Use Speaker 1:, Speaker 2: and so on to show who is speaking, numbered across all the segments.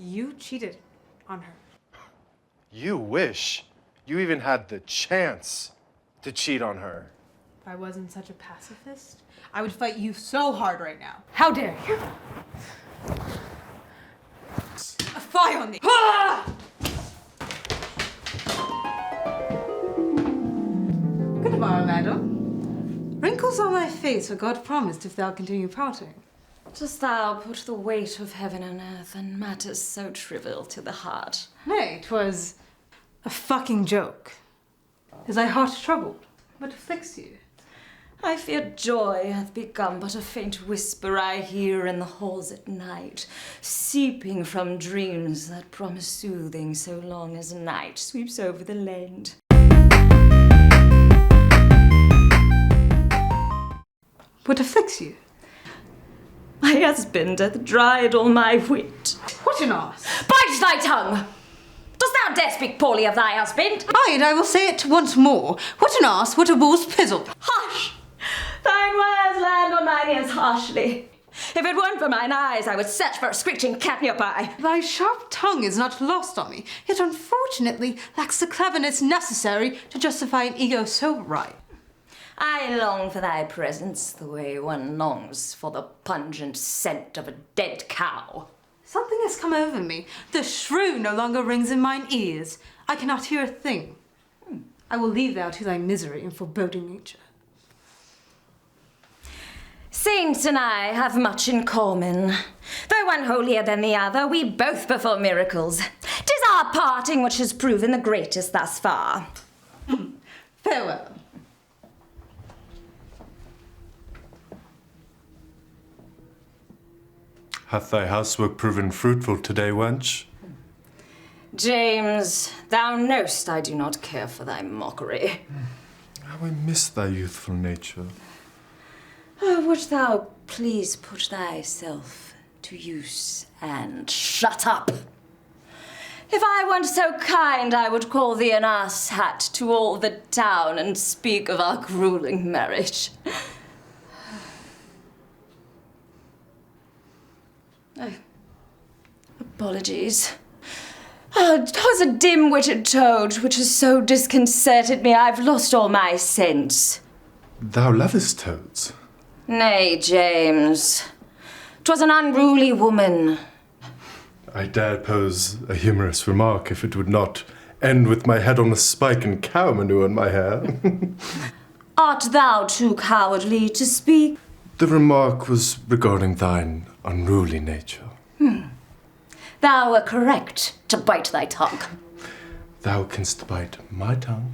Speaker 1: You cheated on her.
Speaker 2: You wish you even had the chance to cheat on her.
Speaker 1: If I wasn't such a pacifist, I would fight you so hard right now. How dare you? A fly on thee! Ah! Good morrow, madam. Wrinkles on thy face are God promised if thou continue pouting.
Speaker 3: Dost thou put the weight of heaven and earth and matters so trivial to the heart?
Speaker 1: Nay, 'twas a fucking joke. Is thy heart troubled? What afflicts you?
Speaker 3: I fear joy hath become but a faint whisper I hear in the halls at night, seeping from dreams that promise soothing so long as night sweeps over the land.
Speaker 1: What afflicts you?
Speaker 3: My husband hath dried all my wit.
Speaker 1: What an ass!
Speaker 3: Bite thy tongue! Dost thou dare speak poorly of thy husband?
Speaker 1: Aye, and I will say it once more. What an ass, what a bull's pizzle!
Speaker 3: Hush! Thine words land on mine ears harshly. If it weren't for mine eyes, I would search for a screeching cat nearby.
Speaker 1: Thy sharp tongue is not lost on me, yet unfortunately lacks the cleverness necessary to justify an ego so ripe.
Speaker 3: I long for thy presence the way one longs for the pungent scent of a dead cow.
Speaker 1: Something has come over me. The shrew no longer rings in mine ears. I cannot hear a thing. I will leave thou to thy misery and foreboding nature.
Speaker 3: Saints and I have much in common. Though one holier than the other, we both perform miracles. 'Tis our parting which has proven the greatest thus far.
Speaker 1: Farewell.
Speaker 2: Hath thy housework proven fruitful today, wench?
Speaker 3: James, thou know'st I do not care for thy mockery.
Speaker 2: How I miss thy youthful nature.
Speaker 3: Oh, would thou please put thyself to use and shut up? If I weren't so kind, I would call thee an ass-hat to all the town and speak of our grueling marriage. Oh, apologies. Oh, 'twas a dim-witted toad which has so disconcerted me I've lost all my sense.
Speaker 2: Thou lovest toads.
Speaker 3: Nay, James. 'Twas an unruly woman.
Speaker 2: I dare pose a humorous remark if it would not end with my head on a spike and cow manure in my hair.
Speaker 3: Art thou too cowardly to speak?
Speaker 2: The remark was regarding thine unruly nature.
Speaker 3: Thou were correct to bite thy tongue.
Speaker 2: Thou canst bite my tongue.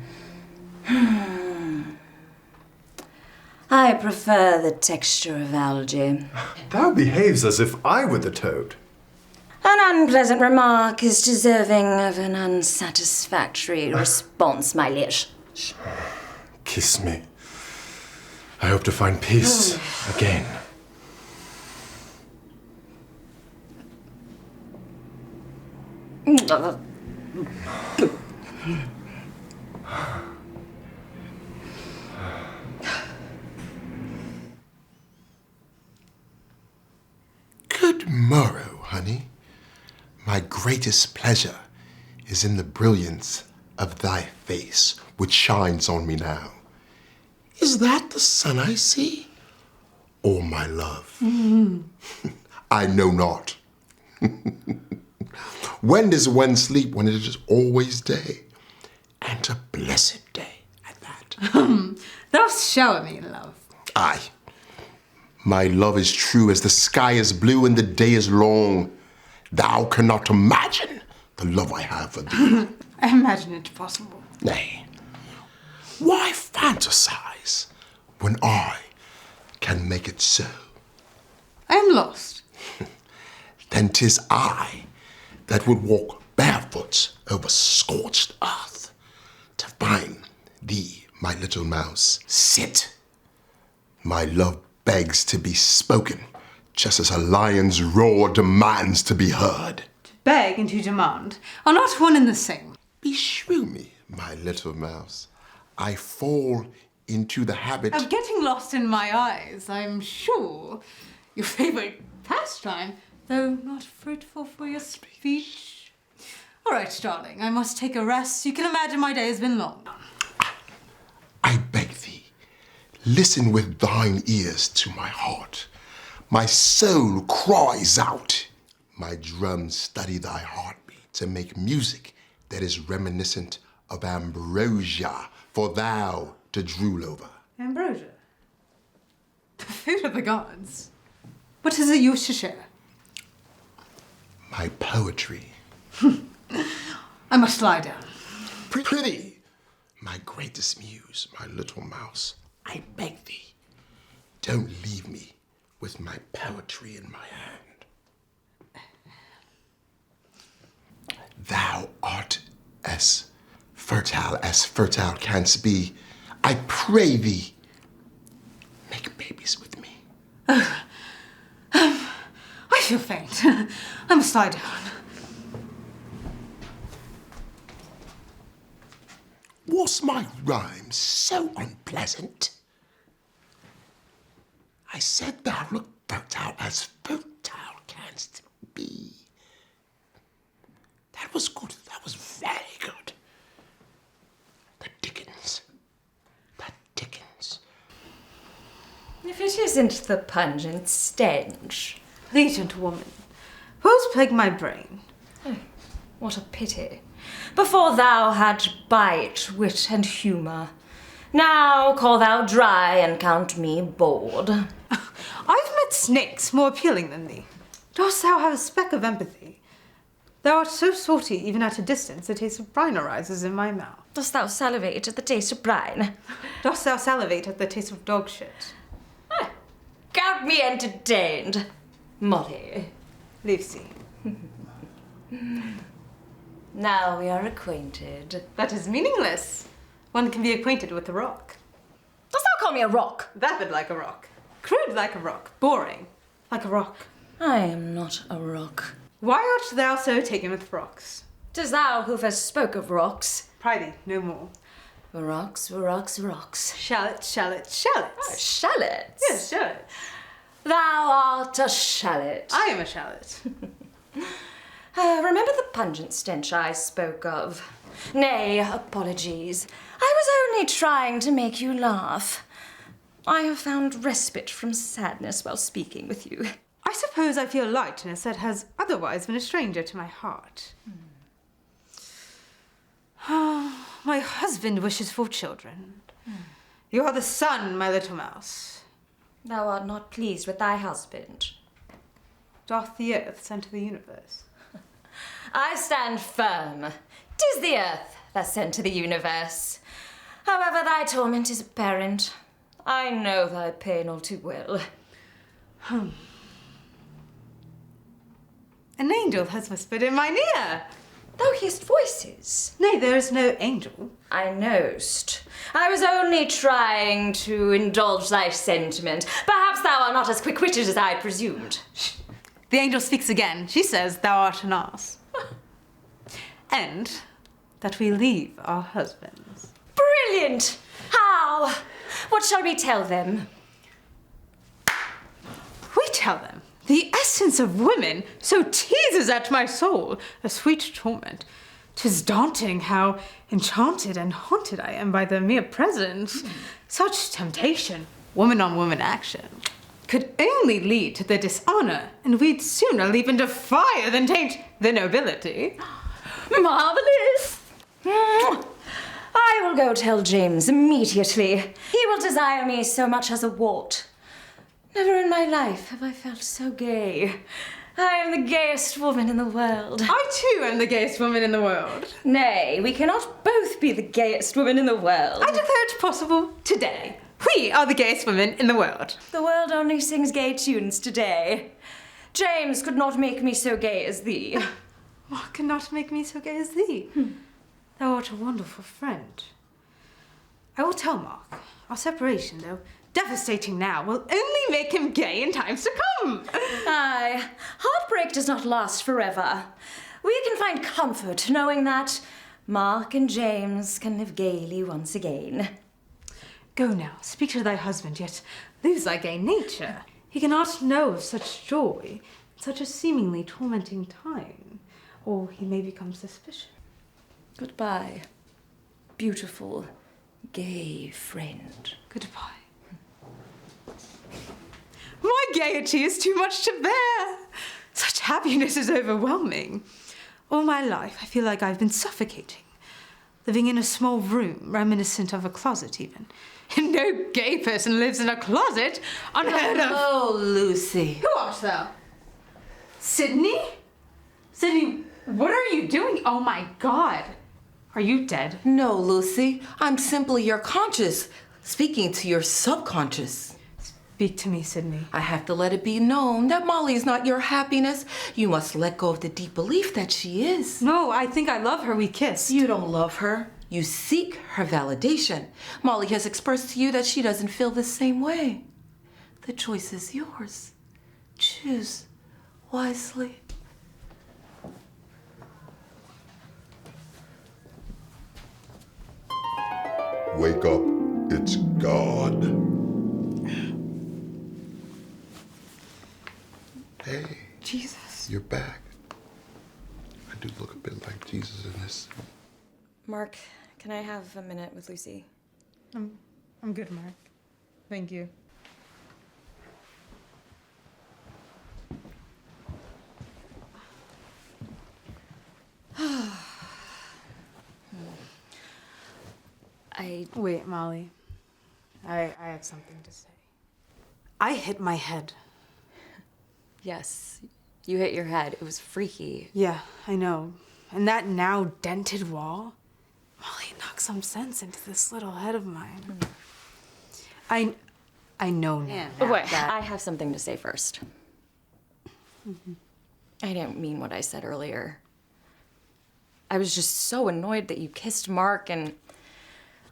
Speaker 3: I prefer the texture of algae.
Speaker 2: Thou behaves as if I were the toad.
Speaker 3: An unpleasant remark is deserving of an unsatisfactory response, my liege.
Speaker 2: Kiss me. I hope to find peace again.
Speaker 4: Good morrow, honey. My greatest pleasure is in the brilliance of thy face, which shines on me now. Is that the sun I see? Or my love? I know not. When does one sleep when it is always day? And a blessed day at that.
Speaker 1: Thou shower me in love.
Speaker 4: Aye. My love is true as the sky is blue and the day is long. Thou cannot imagine the love I have for thee.
Speaker 1: I imagine it possible.
Speaker 4: Nay, why fantasize when I can make it so?
Speaker 1: I am lost.
Speaker 4: Then 'tis I that would walk barefoot over scorched earth to find thee, my little mouse. Sit. My love begs to be spoken, just as a lion's roar demands to be heard.
Speaker 1: To beg and to demand are not one and the same.
Speaker 4: Beshrew me, my little mouse. I fall into the habit
Speaker 1: Of getting lost in my eyes, I'm sure. Your favorite pastime though not fruitful for your speech. All right, darling, I must take a rest. You can imagine my day has been long.
Speaker 4: I beg thee, listen with thine ears to my heart. My soul cries out. My drums study thy heartbeat to make music that is reminiscent of ambrosia for thou to drool over.
Speaker 1: Ambrosia? The food of the gods. What is it you wish to share?
Speaker 4: My poetry.
Speaker 1: I must lie down.
Speaker 4: Pretty, my greatest muse, my little mouse, I beg thee, don't leave me with my poetry in my hand. Thou art as fertile canst be. I pray thee, make babies with me.
Speaker 1: I feel faint. I must lie down.
Speaker 4: Was my rhyme so unpleasant? I said thou look fertile as fertile canst be. That was good. That was very good. The Dickens.
Speaker 3: If it isn't the pungent stench.
Speaker 1: Lead, gentlewoman. Woes plague my brain.
Speaker 3: Oh, what a pity. Before thou hadst bite, wit, and humour. Now call thou dry and count me bored.
Speaker 1: I've met snakes more appealing than thee. Dost thou have a speck of empathy? Thou art so salty, even at a distance, the taste of brine arises in my mouth.
Speaker 3: Dost thou salivate at the taste of brine?
Speaker 1: Dost thou salivate at the taste of dog shit?
Speaker 3: Count me entertained, Molly.
Speaker 1: Lucy.
Speaker 3: Now we are acquainted.
Speaker 1: That is meaningless. One can be acquainted with a rock.
Speaker 3: Dost thou call me a rock?
Speaker 1: Vapid like a rock. Crude like a rock. Boring like a rock.
Speaker 3: I am not a rock.
Speaker 1: Why art thou so taken with rocks?
Speaker 3: 'Tis thou who first spoke of rocks.
Speaker 1: Pry thee, no more.
Speaker 3: Rocks, rocks, rocks.
Speaker 1: Shallots, shallots, shallots.
Speaker 3: Shallots?
Speaker 1: Yes, shallots.
Speaker 3: Thou art a shallot.
Speaker 1: I am a shallot.
Speaker 3: Remember the pungent stench I spoke of? Nay, apologies. I was only trying to make you laugh. I have found respite from sadness while speaking with you.
Speaker 1: I suppose I feel lightness that has otherwise been a stranger to my heart. My husband wishes for children. You are the sun, my little mouse.
Speaker 3: Thou art not pleased with thy husband.
Speaker 1: Doth the earth send to the universe?
Speaker 3: I stand firm. 'Tis the earth that sent to the universe. However, thy torment is apparent. I know thy pain all too well.
Speaker 1: An angel has whispered in mine ear.
Speaker 3: Thou hearest voices.
Speaker 1: Nay, there is no angel.
Speaker 3: I knowst. I was only trying to indulge thy sentiment. Perhaps thou art not as quick-witted as I presumed.
Speaker 1: The angel speaks again. She says thou art an ass. And that we leave our husbands.
Speaker 3: Brilliant! How? What shall we tell them?
Speaker 1: We tell them the essence of women so teases at my soul a sweet torment. 'Tis daunting how enchanted and haunted I am by the mere presence. Such temptation, woman on woman action, could only lead to the dishonor, and we'd sooner leap into fire than taint the nobility.
Speaker 3: Marvelous! I will go tell James immediately. He will desire me so much as a wart. Never in my life have I felt so gay. I am the gayest woman in the world.
Speaker 1: I too am the gayest woman in the world.
Speaker 3: Nay, we cannot both be the gayest woman in the world.
Speaker 1: I declare it possible today. We are the gayest women in the world.
Speaker 3: The world only sings gay tunes today. James could not make me so gay as thee.
Speaker 1: What cannot make me so gay as thee? Thou art a wonderful friend. I will tell Mark. Our separation, though devastating now, will only make him gay in times to come.
Speaker 3: Aye, heartbreak does not last forever. We can find comfort knowing that Mark and James can live gaily once again.
Speaker 1: Go now, speak to thy husband, yet lose thy gay nature. He cannot know of such joy such a seemingly tormenting time, or he may become suspicious.
Speaker 3: Goodbye, beautiful, gay friend.
Speaker 1: Goodbye. My gaiety is too much to bear. Such happiness is overwhelming. All my life, I feel like I've been suffocating, living in a small room, reminiscent of a closet even. And no gay person lives in a closet, unheard of.
Speaker 5: Oh, Lucy.
Speaker 1: Who art thou? Sydney? Sydney, what are you doing? Oh my God. Are you dead?
Speaker 5: No, Lucy. I'm simply your conscious, speaking to your subconscious.
Speaker 1: Speak to me, Sydney.
Speaker 5: I have to let it be known that Molly is not your happiness. You must let go of the deep belief that she is.
Speaker 1: No, I think I love her. We kissed.
Speaker 5: You don't love her. You seek her validation. Molly has expressed to you that she doesn't feel the same way. The choice is yours. Choose wisely.
Speaker 4: Wake up, it's God. Hey,
Speaker 1: Jesus.
Speaker 4: you're back. I do look a bit like Jesus in this.
Speaker 3: Mark, can I have a minute with Lucy?
Speaker 1: I'm good, Mark. Thank you. Wait, Molly. I have something to say. I hit my head.
Speaker 3: Yes, you hit your head. It was freaky.
Speaker 1: Yeah, I know. And that now dented wall, Molly knocked some sense into this little head of mine. I know now.
Speaker 3: Wait,
Speaker 1: that
Speaker 3: I have something to say first. I didn't mean what I said earlier. I was just so annoyed that you kissed Mark, and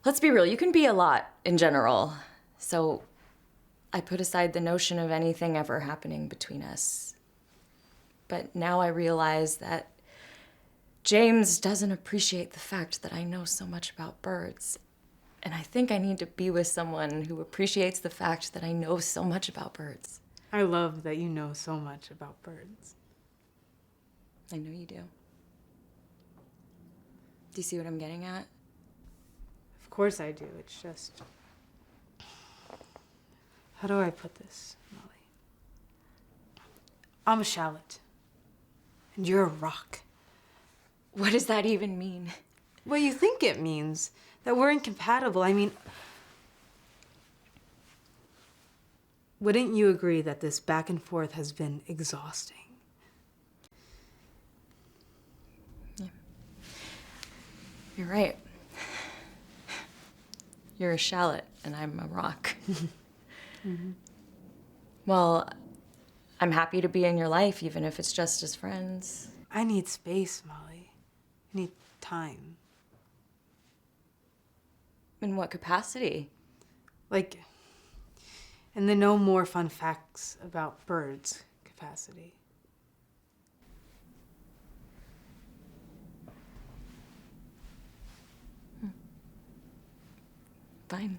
Speaker 3: let's be real, you can be a lot in general. So I put aside the notion of anything ever happening between us. But now I realize that James doesn't appreciate the fact that I know so much about birds. And I think I need to be with someone who appreciates the fact that I know so much about birds.
Speaker 1: I love that you know so much about birds.
Speaker 3: I know you do. Do you see what I'm getting at?
Speaker 1: Of course I do. It's just... How do I put this, Molly? I'm a shallot. And you're a rock.
Speaker 3: What does that even mean?
Speaker 1: Well, you think it means that we're incompatible. I mean... Wouldn't you agree that this back and forth has been exhausting?
Speaker 3: Yeah. You're right. You're a shallot and I'm a rock. Mm-hmm. Well, I'm happy to be in your life, even if it's just as friends.
Speaker 1: I need space, Molly. I need time.
Speaker 3: In what capacity?
Speaker 1: Like, in the no more fun facts about birds capacity.
Speaker 3: Fine.